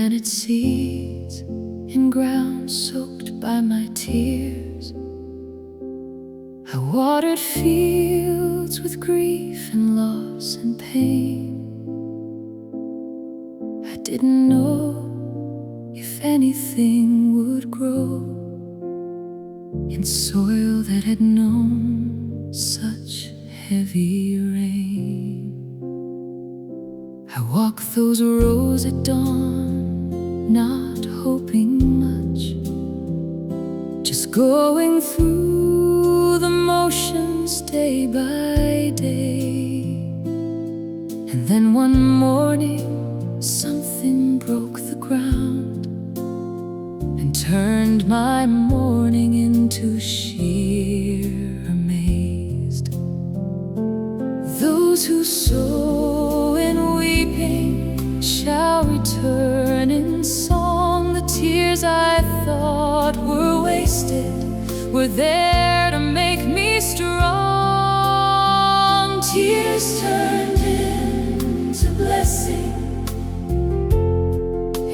planted seeds in ground soaked by my tears. I watered fields with grief and loss and pain. I didn't know if anything would grow in soil that had known such heavy rain. I walked those rows at dawn, not hoping much, just going through the motions day by day. And then one morning something broke the ground and turned my mourning into sheer amaze. Those who sow in weeping shall return in song. The tears I thought were wasted were there to make me strong. Tears turned into blessing.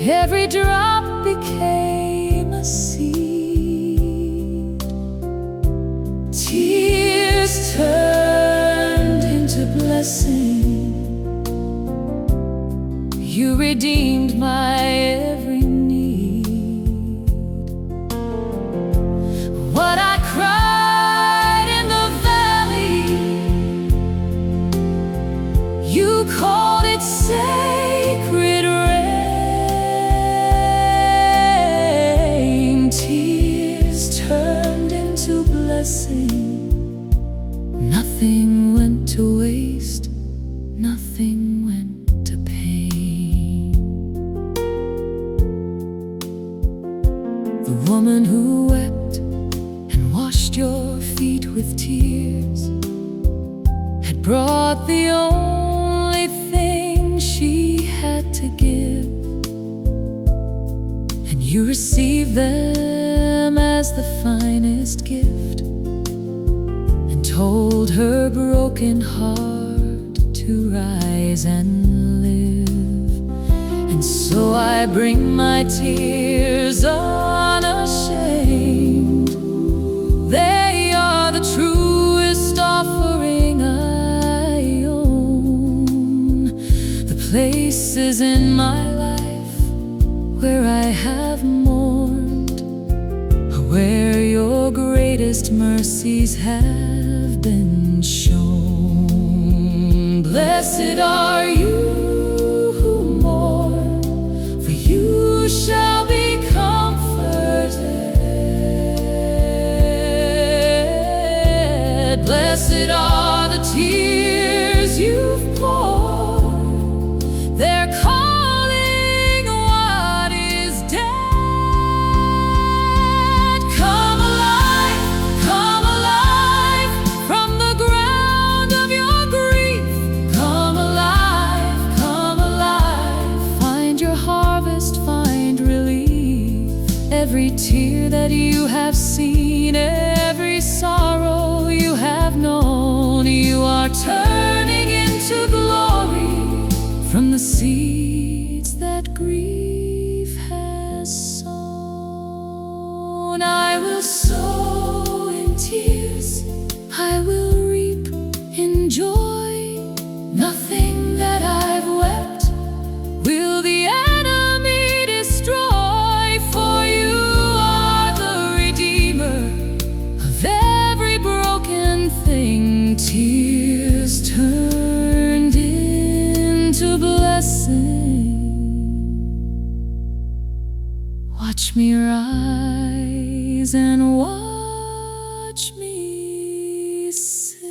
Every drop became a seed. Tears turned into blessing. You redeemed my every need. What I cried in the valley, you called it sacred rain. Tears turned into blessing. Nothing went to waste, nothing went to pain. The woman who wept and washed your feet with tears had brought the only thing she had to give, and you received them as the finest gift, and told her broken heart to rise and live. And so I bring my tears unashamed. They are the truest offering I own. The places in my life where I have mourned, where your greatest mercies have been shown. Blessed are you who mourn, for you shall be comforted. Blessed are the tears you've poured. They're calling what is dead. Come alive from the ground of your grief. Come alive, find your harvest, find relief. Every tear that you have seen, every sorrow you have known, you are turning into glory from the seeds that grief has sown. I will sow in tears, I will reap in joy. Nothing that I've wept will the enemy destroy, for you are the Redeemer of every broken thing. Tears turned into blessing. Watch me rise and watch me sing.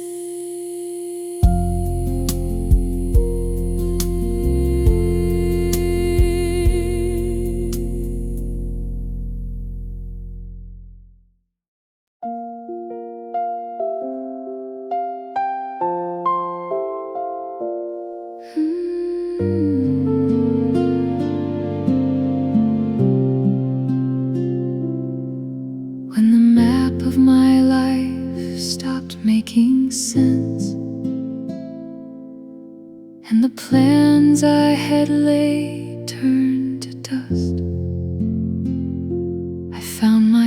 When the map of my life stopped making sense, and the plans I had laid turned to dust,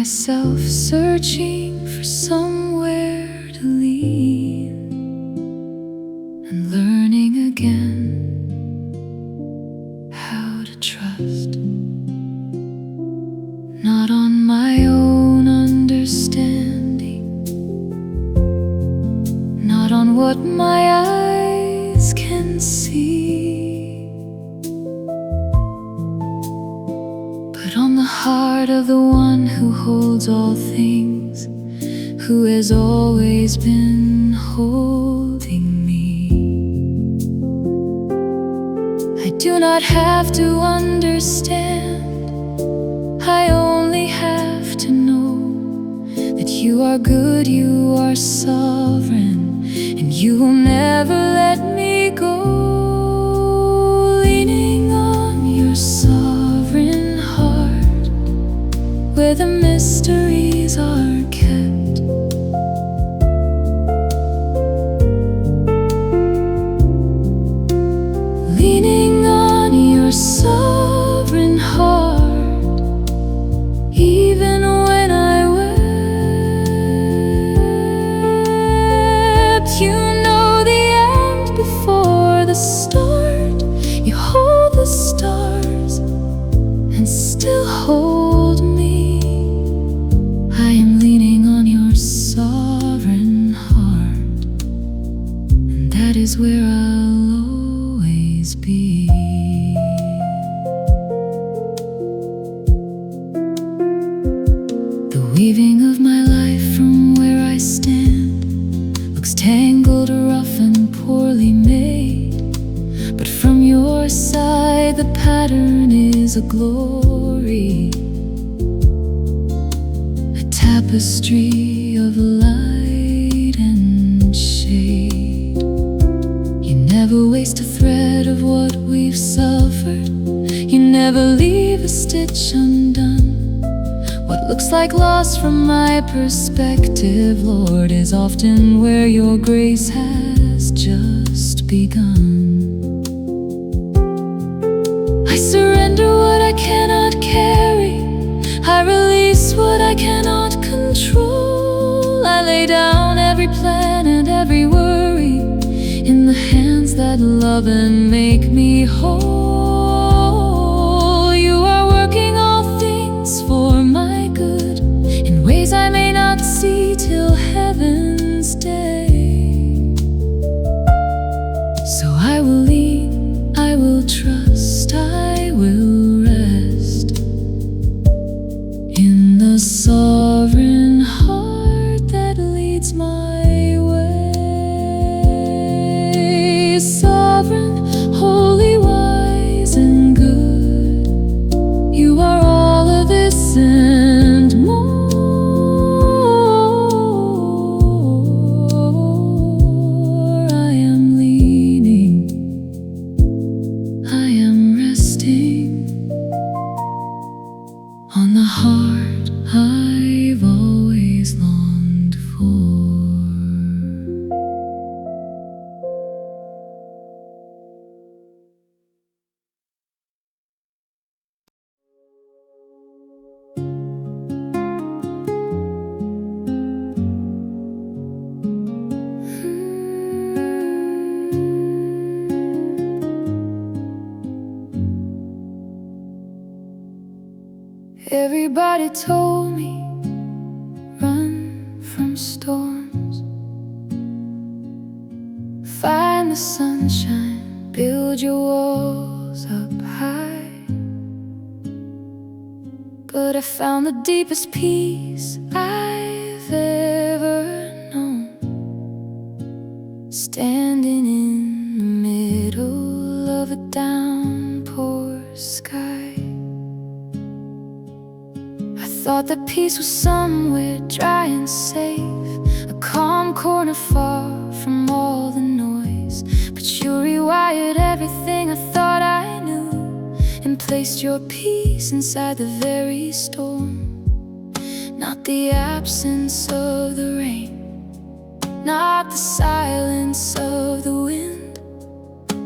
myself searching for somewhere to lean, and learning again how to trust, not on my own understanding, not on what my eyes can see, but on the heart of the one who holds all things, who has always been holding me. I do not have to understand, I only have to know that you are good, you are sovereign, and you will never let me go. Leaning on your sovereign heart, where the mysteries are kept, leaning on your sovereign heart, even when I wept. You know the end before the start, you hold the stars and still hold me. I am leaning on your sovereign heart, and that is where I'll always be. The weaving of my life from where I stand looks tangled, rough, and poorly made, but from your side the pattern is a glory, a tapestry of light and shade. You never waste a thread of what we've suffered, you never leave a stitch undone. What looks like loss from my perspective, Lord, is often where your grace has just begun. I surrender what I cannot carry, I release what I cannot control. I lay down every plan and every worry in the hands that love and make me whole. You are working all things for my good in ways I may not see till heaven's day. So I will lean, I will trust, I will rest in the sovereign heart that leads my way. Sovereign, holy, wise, and good, you are all of this and more. I am leaning, I am resting on the heart I've always longed for. Everybody told me, run from storms, find the sunshine, build your walls up high. But I found the deepest peace I've ever known, standing in the middle of a downpour sky. Thought that peace was somewhere dry and safe, a calm corner far from all the noise. But you rewired everything I thought I knew, and placed your peace inside the very storm. Not the absence of the rain, not the silence of the wind,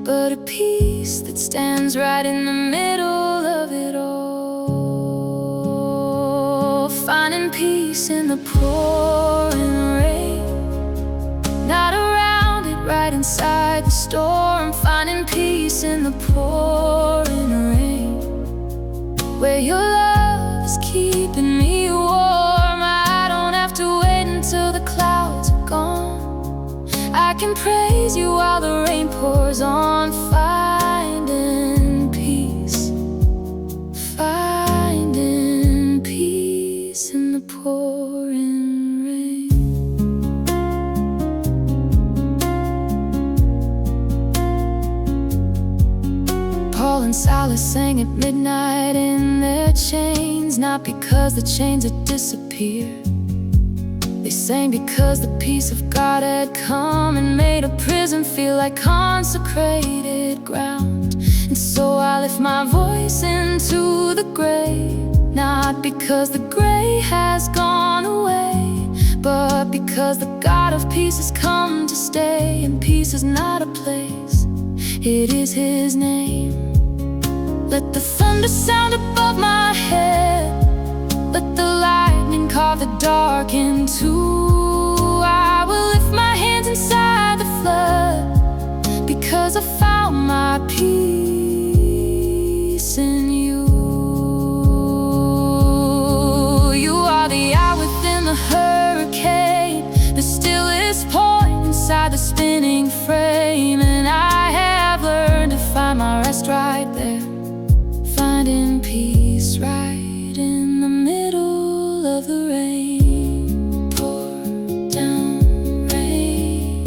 but a peace that stands right in the middle of it all. Finding peace in the pouring rain. Not around it, right inside the storm. Finding peace in the pouring rain, where your love is keeping me warm. I don't have to wait until the clouds are gone. I can praise you while the rain pours on. Finding peace in the pouring rain. Paul and Silas sang at midnight in their chains, not because the chains had disappeared. They sang because the peace of God had come and made a prison feel like consecrated ground. And so I lift my voice into the grave, not because the gray has gone away, but because the God of peace has come to stay. And peace is not a place, it is His name. Let the thunder sound above my head, let the lightning carve the dark in two. I will lift my hands inside the flood, because I found my peace in you. You are the eye within the hurricane, the stillest point inside the spinning frame. And I have learned to find my rest right there, finding peace right in the middle of the rain. Pour down rain,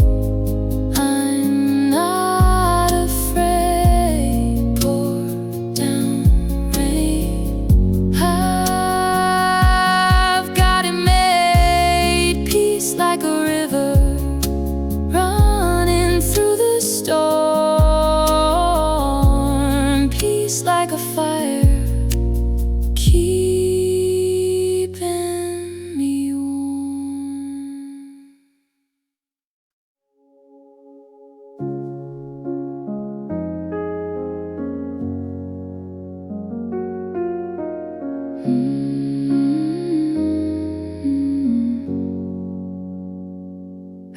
I'm not afraid. Pour down rain, I've got it made. Peace like a river running through the storm. Peace like a fire keeping me warm.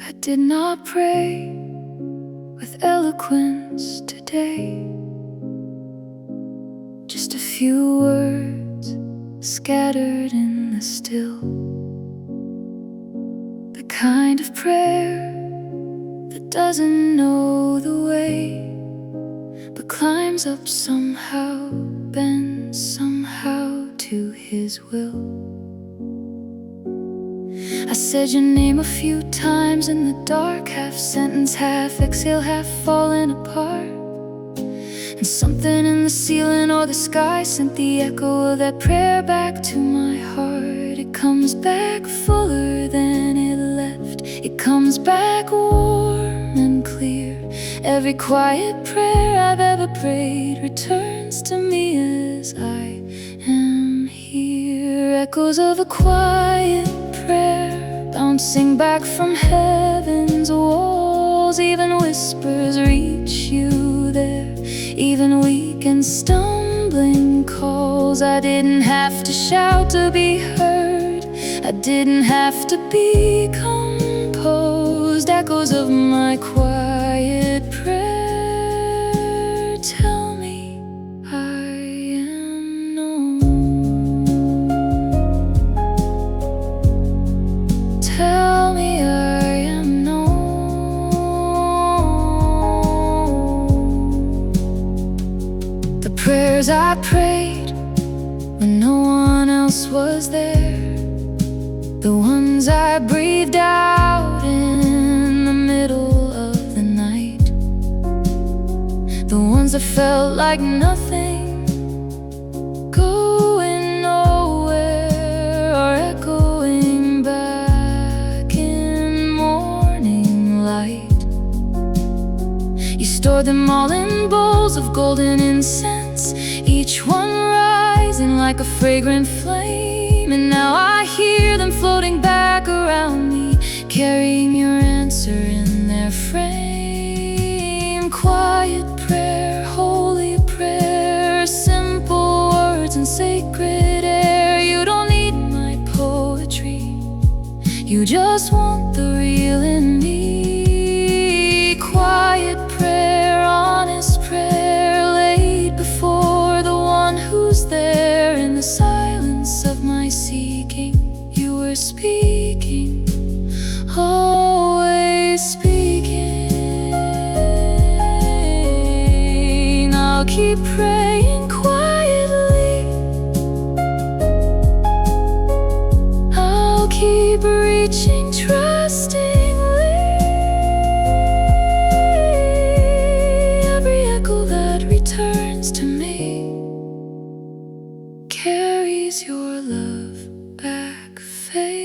I did not pray with eloquence today, just a few words scattered in the still. The kind of prayer that doesn't know the way, but climbs up somehow, bends somehow to His will. I said your name a few times in the dark, half sentence, half exhale, half falling apart. And something in the ceiling or the sky sent the echo of that prayer back to my heart. It comes back fuller than it left, it comes back warm and clear. Every quiet prayer I've ever prayed returns to me as I am here. Echoes of a quiet prayer bouncing back from heaven's walls. Even whispers reach you there, even weak and stumbling calls. I didn't have to shout to be heard, I didn't have to be composed. Echoes of my quiet prayer tell me I am known. Tell me I am known. The prayers I prayed when no one else was there, the ones I breathed out in the middle of the night, the ones that felt like nothing, going nowhere, or echoing back in morning light. You stored them all in bowls of golden incense, each one rising like a fragrant flame. And now I hear them floating back around me, carrying your answer in their frame. Quiet prayer, holy prayer, simple words and sacred air. You don't need my poetry, You just want the real in me. Quiet prayer, honest prayer, laid before the one who's there. In the silence of my seeking, you were speaking, always speaking. I'll keep praying quietly, I'll keep reaching trustingly. Every echo that returns to me carries your love back faithfully.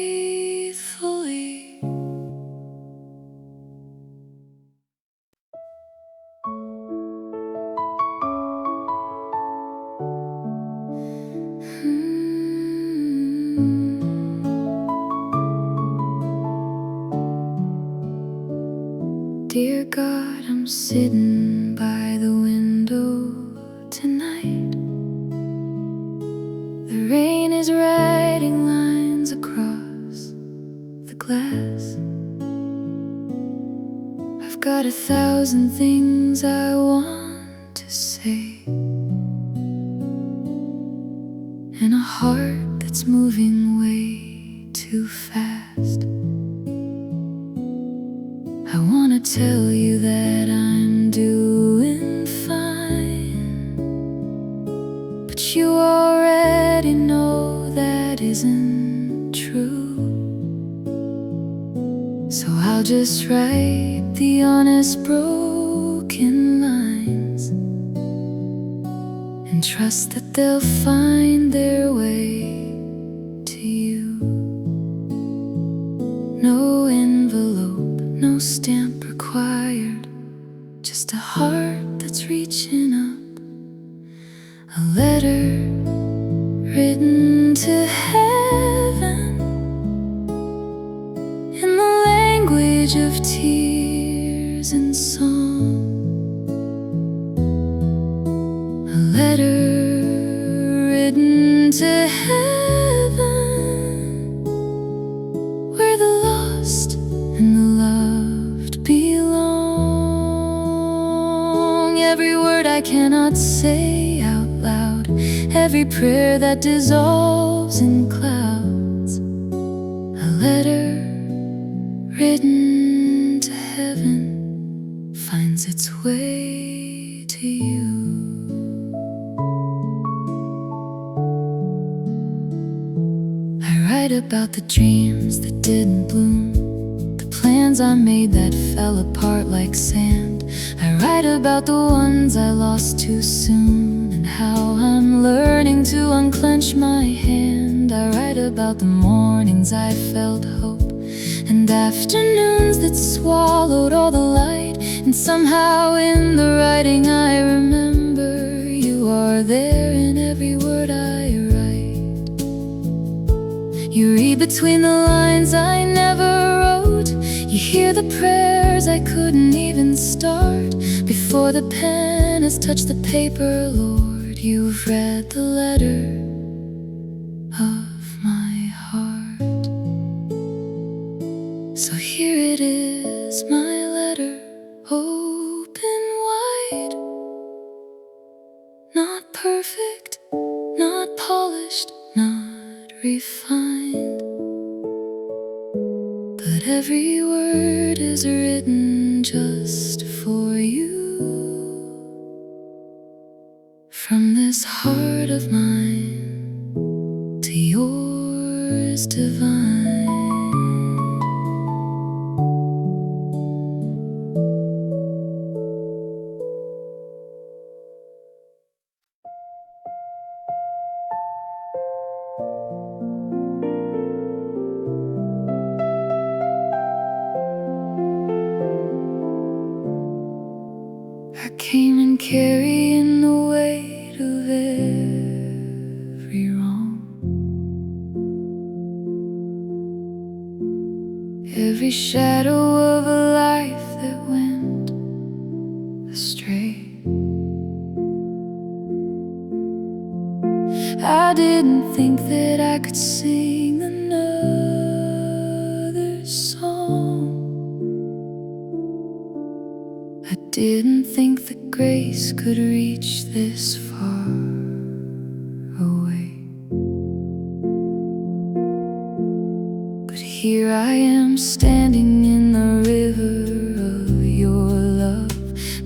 Dear God, I'm sitting by the window tonight. The rain is writing lines across the glass. I've got 1,000 things I want to say, and a heart that's moving way too fast. I wanna tell you that I'm doing fine, but you already know that isn't true. So I'll just write the honest broken lines and trust that they'll find their way to you. No envelope, no stamp required, just a heart that's reaching up. A letter written to heaven in the language of tears and song. A letter written to heaven, where the lost and the loved belong. Every word I cannot say out loud, every prayer that dissolves in clouds. A letter written to heaven finds its way to you. I write about the dreams that didn't bloom, the plans I made that fell apart like sand. I write about the ones I lost too soon, and how I'm learning to unclench my hand. I write about the mornings I felt hope, and afternoons that swallowed all the light. And somehow in the writing I remember you are there in every word I write. You read between the lines I never wrote. You hear the prayers I couldn't even start. Before the pen has touched the paper, Lord, you've read the letter of my heart. So here it is, my letter, open wide. Not perfect, not polished, not refined, but every word is written just for you. From this heart of mine to yours divine. I came in carrying the weight of every wrong, every shadow of a life that went astray. I didn't think that I could sing another song. I didn't think that grace could reach this far away, but here I am standing in the river of your love,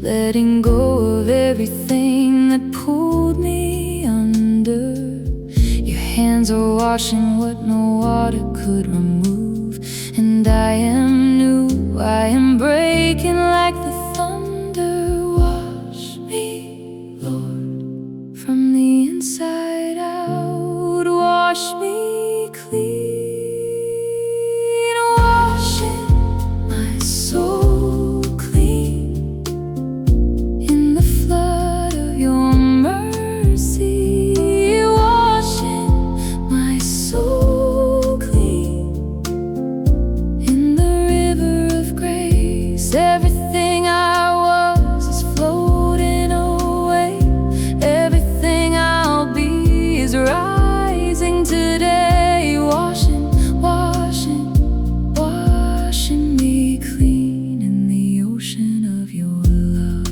letting go of everything that pulled me under. Your hands are washing what no water could remove, and I am new, I am breaking like the thunder. Wash me, Lord, from the inside out. Wash me clean, washing my soul clean in the flood of your mercy. Washing my soul clean in the river of grace. Everything I was is floating away. Everything I'll be is rising today. Washing, washing, washing me clean in the ocean of your love.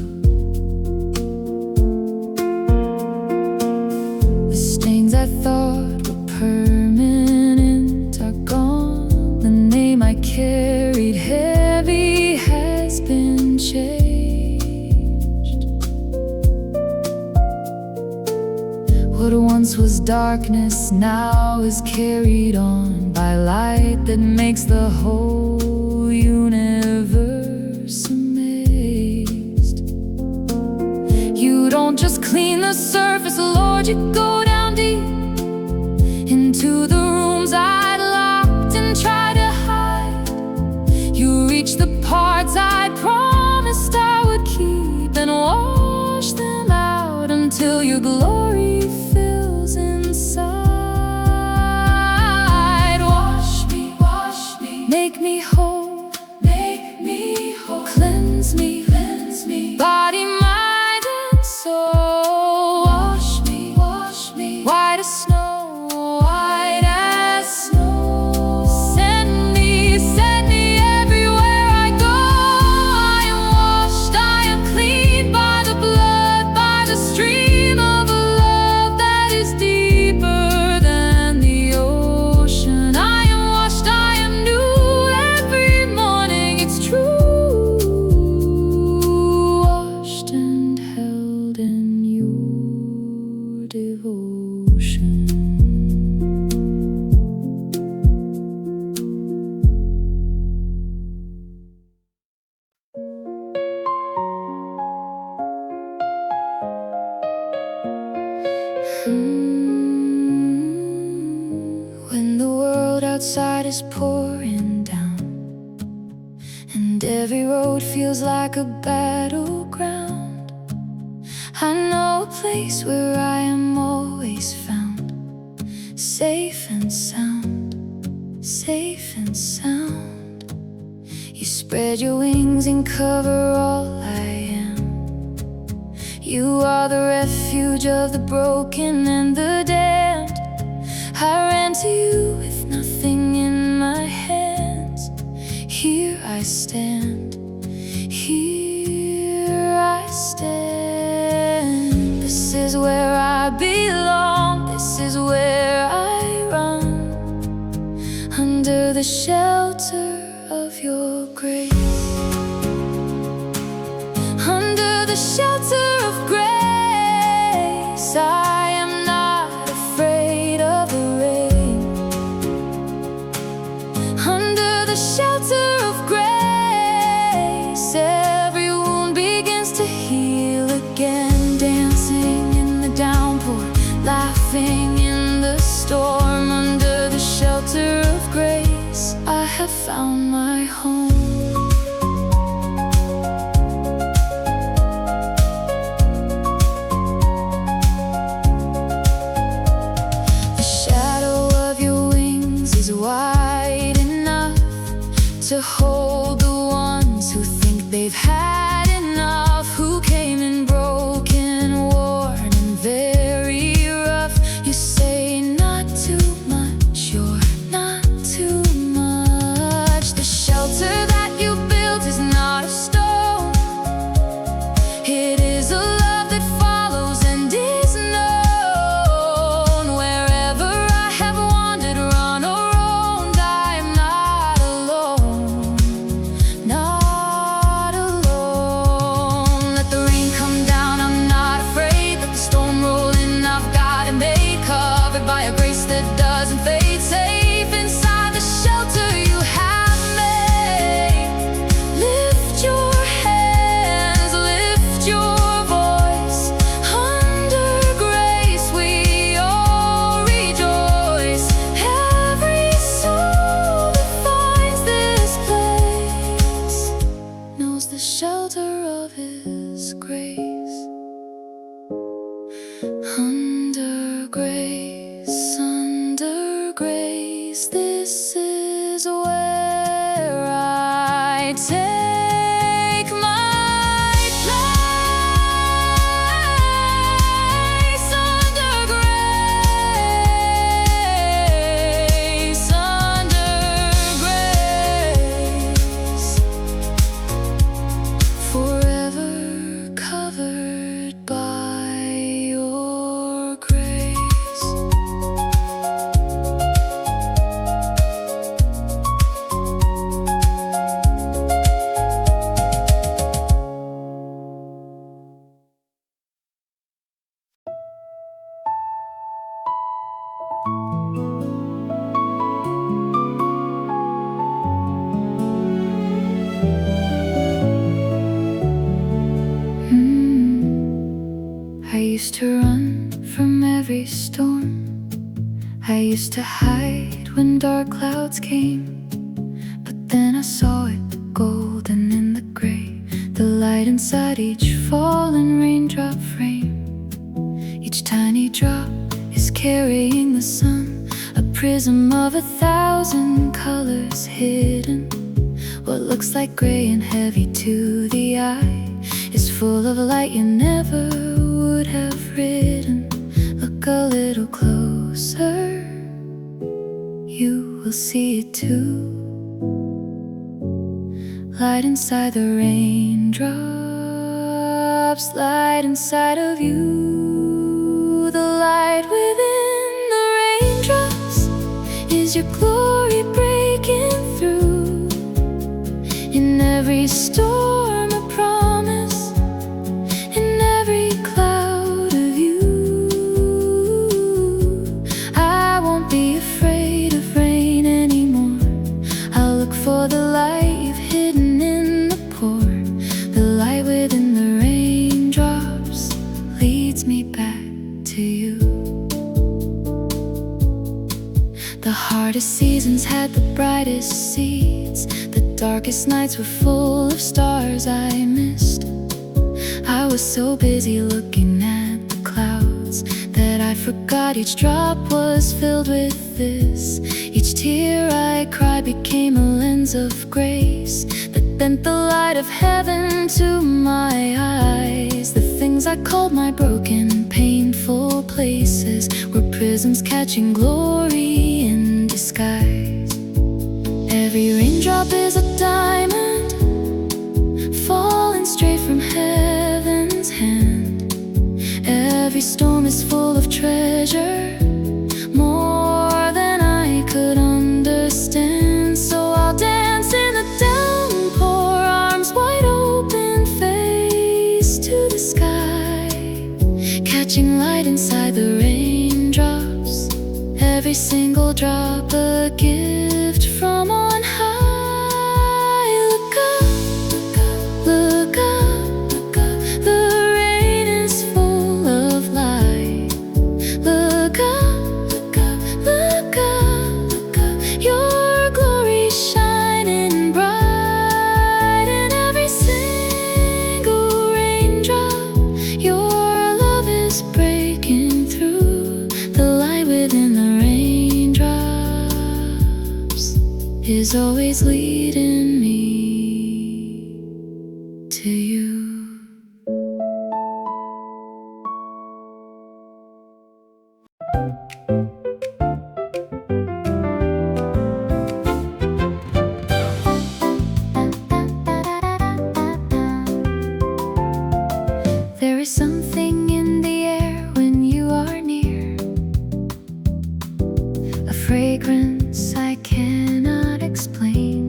The stains I thought were permanent are gone. The name I carried heavy has been changed. What once was darkness now is carried on by light that makes the whole universe amazed. You don't just clean the surface, Lord, you go down deep into the rooms I'd locked and tried to hide. You reach the parts I promised I would keep and wash them out until your glory fills inside. Wash me, make me whole, cleanse me, body, mind, and soul. Wash me, white as snow, white as snow. Send me everywhere I go. I am washed, I am clean by the blood, by the stream of a love that is deeper than the ocean. I am washed, I am new every morning, it's true. Washed and held in your devotion. When the world outside is pouring down and every road feels like a battleground, I know a place where I am always found, safe and sound, safe and sound. You spread your wings and cover all I am. You are the refuge of the broken and the damned. I ran to you with nothing in my hands. Here I stand, here I stand. This is where I belong, this is where I run, under the shelter of your grace. Under the shelter of grace, I am not afraid of the rain. Under the shelter of grace, every wound begins to heal again. Dancing in the downpour, laughing in the storm. Under the shelter of grace, I have found my home. Wide enough to hold the ones who think they've had enough, who came in broken, worn, and very rough. You say not too much, you're not too much. The by a grace that doesn't fade. Safe inside the shelter you have made. Lift your hands, lift your voice. Under grace we all rejoice. Every soul that finds this place knows the shelter of His grace. Under grace, this is where I take my place. Under grace, forever covered by your grace. I used to run from every storm. I used to hide when dark clouds came. But then I saw it golden in the gray, the light inside each fallen raindrop frame. Each tiny drop is carrying the sun, a prism of 1,000 colors hidden. What looks like gray and heavy to the eye is full of light you never would have ridden. Look a little closer, you will see it too. Light inside the raindrops, light inside of you. The light within the raindrops is your glory breaking through. In every storm a promise, in every cloud a view. I won't be afraid of rain anymore. I'll look for the light you've hidden in the pour. The light within the raindrops leads me back to you. The hardest seasons had the brightest seeds. The darkest nights were full of stars I missed. I was so busy looking at the clouds that I forgot each drop was filled with this. Each tear I cried became a lens of grace that bent the light of heaven to my eyes. The things I called my broken, painful places were prisms catching glory in disguise. Every raindrop is a diamond falling straight from heaven's hand. Every storm is full of treasure, more than I could understand. So I'll dance in the downpour, arms wide open, face to the sky, catching light inside the raindrops. Every single drop a gift from on high. Look up, look up, look up, look up. The rain is full of light. Look up, look up, look up, look up. Your glory shining bright in every single raindrop. Your love is breaking through. The light within the raindrops is always leading me to you. There is something in the air when you are near, a fragrance I cannot explain,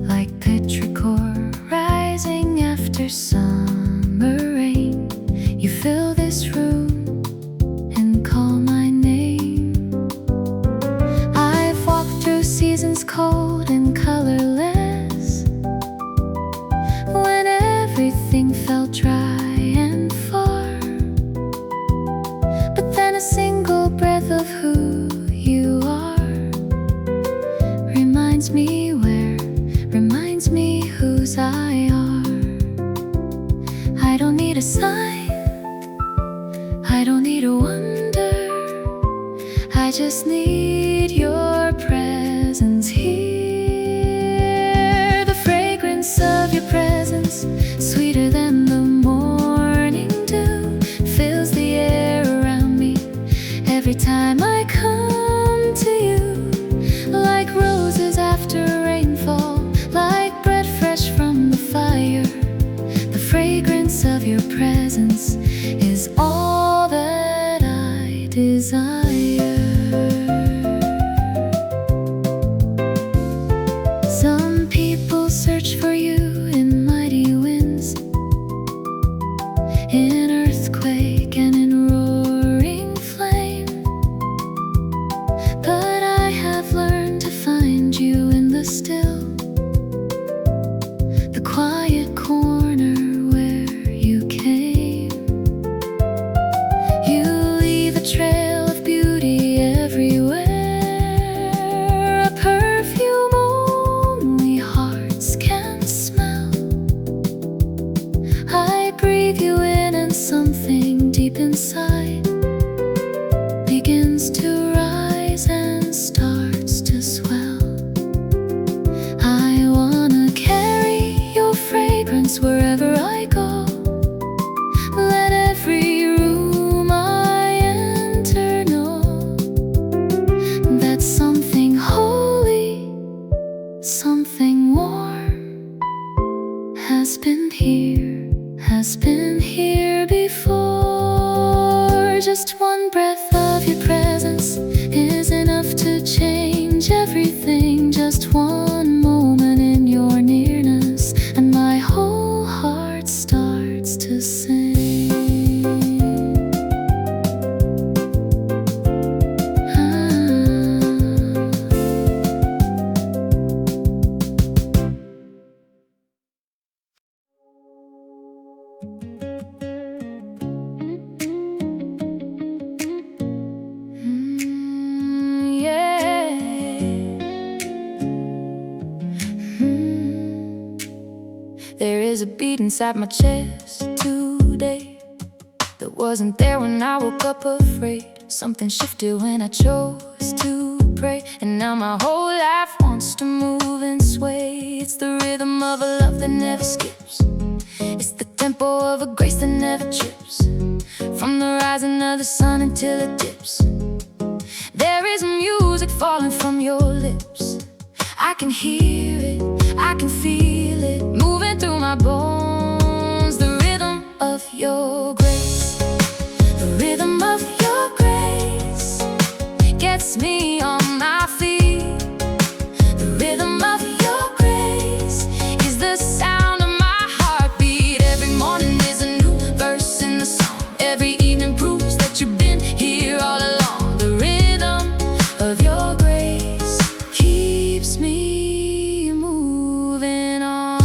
like petrichor rising after summer rain. You fill this room and calm just need your presence here. The fragrance of your presence, sweeter than the morning dew, fills the air around me every time I come to you. Like roses after rainfall, like bread fresh from the fire, the fragrance of your presence is all that I desire. Some people search for you in mighty winds, in earthquake and in roaring flame, but I have learned to find you in the still, the quiet corner where you came. You leave a trail of beauty everywhere, a perfume only hearts can smell. I breathe you in and something deep inside begins to rise and starts to swell. I wanna carry your fragrance wherever I go. Let every room I enter know that something holy, something warm has been here before. Just one breath of your presence is enough to change everything. Just one moment in your nearness, and my whole heart starts to sing. There is a beat inside my chest today that wasn't there when I woke up afraid. Something shifted when I chose to pray, and now my whole life wants to move and sway. It's the rhythm of a love that never skips. It's the tempo of a grace that never trips. From the rising of the sun until it dips, there is music falling from your lips. I can hear it, I can feel it, moving through my bones. The rhythm of your grace, the rhythm of your grace gets me on my feet. The rhythm of your grace is the sound of my heartbeat. Every morning is a new verse in the song. Every evening proves that you've been here all along. The rhythm of your grace keeps me moving on.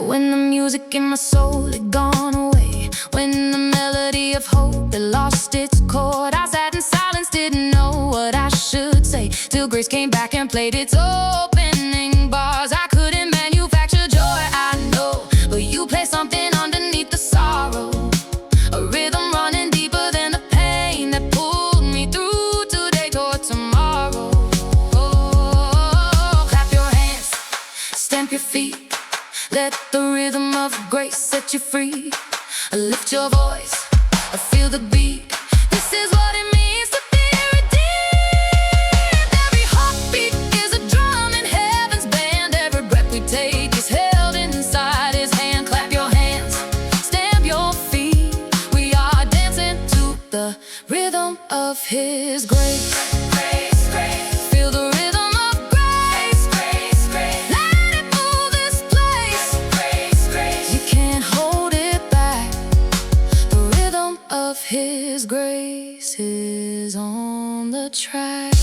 When the music in my soul had gone away, when the melody of hope had lost its chord, I sat in silence, didn't know what I should say, till grace came back and played its opening bars. I couldn't manufacture joy, I know, but you play something underneath the sorrow, a rhythm running deeper than the pain that pulled me through today toward tomorrow. Oh, clap your hands, stamp your feet, let the rhythm of grace set you free. Lift your voice, feel the beat. This is what it means to be redeemed. Every heartbeat is a drum in heaven's band. Every breath we take is held inside His hand. Clap your hands, stamp your feet. We are dancing to the rhythm of His grace. Grace, grace. Feel the rhythm of grace. Grace, grace. Let it move this place. Grace, grace. You can't hold it back. The rhythm of His grace is on the track.